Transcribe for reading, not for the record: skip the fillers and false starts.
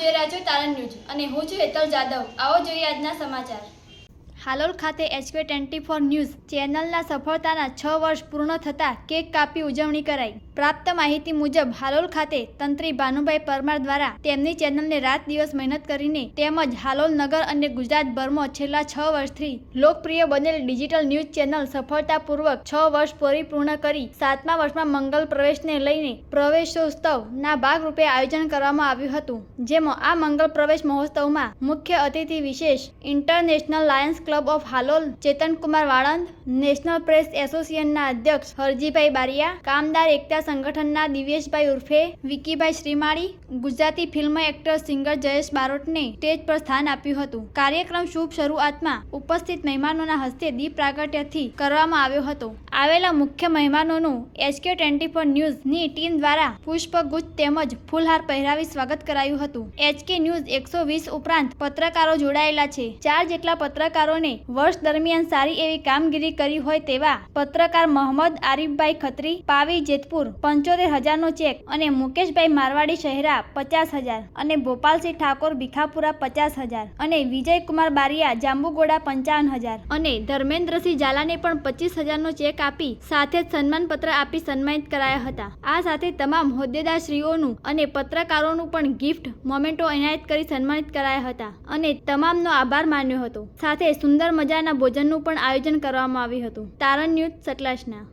જોઈ રહ્યા છો તારણ ન્યૂઝ અને હું છું હેતલ જાદવ। આવો જોઈએ આજના સમાચાર। હાલોલ ખાતે HK24 ન્યૂઝ ચેનલના સફળતાના 6 વર્ષ પૂર્ણ થતાં કેક કાપી ઉજવણી કરાઈ। પ્રાપ્ત માહિતી મુજબ હાલોલ ખાતે તંત્રી ભાનુભાઈ પરમાર દ્વારા તેમની ચેનલને રાત દિવસ મહેનત કરીને તેમજ હાલોલ નગર અને ગુજરાતભરમાં છેલ્લા 6 વર્ષથી લોકપ્રિય બનેલ ડિજિટલ ન્યૂઝ ચેનલ સફળતાપૂર્વક 6 વર્ષ પરિપૂર્ણ કરી 7મા વર્ષમાં મંગલ પ્રવેશને લઈને પ્રવેશોત્સવના ભાગરૂપે આયોજન કરવામાં આવ્યું હતું, જેમાં આ મંગલ પ્રવેશ મહોત્સવમાં મુખ્ય અતિથિ વિશેષ international lions club of Halol Chetankumar Valand, national press એસોસિએશનના અધ્યક્ષ હરજીભાઈ બારિયા, કામદાર એકતા સંગઠનના દિવ્યેશભાઈ ઉર્ફે Vickybhai Shrimali, Gujarati film actor singer Jayesh બારોટને સ્ટેજ પર સ્થાન આપ્યું હતું। કાર્યક્રમ શુભ શરૂઆતમાં ઉપસ્થિત મહેમાનોના હસ્તે દીપ પ્રાગટ્યથી કરવામાં આવ્યો હતો। આવેલા મુખ્ય મહેમાનોનું HK24 ન્યૂઝની ટીમ દ્વારા પુષ્પગુચ્છ તેમજ ફૂલહાર પહેરાવી સ્વાગત કરાયું હતું। HK ન્યૂઝ 120 ઉપરાંત પત્રકારો જોડાયેલા છે। 4 જેટલા પત્રકારોને વર્ષ દરમિયાન સારી એવી કામગીરી કરી હોય તેવા પત્રકાર મોહમ્મદ આરીફભાઈ ખત્રી પાવી જેતપુર 75,000નો ચેક અને મુકેશભાઈ મારવાડી શહેરા 50,000 અને ભોપાલસિંહ ઠાકોર ભીખાપુરા 50,000 અને વિજયકુમાર બારિયા જાંબુગોડા 55,000 અને ધર્મેન્દ્રસિંહ ઝાલાને પણ 25,000નો ચેક આપી સાથે જ સન્માનપત્ર આપી સન્માનિત કરાયા હતા। આ સાથે તમામ હોદ્દેદારશ્રીઓનું અને પત્રકારોનું પણ ગિફ્ટ મોમેન્ટો એનાયત કરી સન્માનિત કરાયા હતા અને તમામનો આભાર માન્યો હતો। સાથે સુંદર મજાના ભોજનનું પણ આયોજન કરવામાં આવ્યું હતું। તારણ ન્યૂઝ સતલાસના।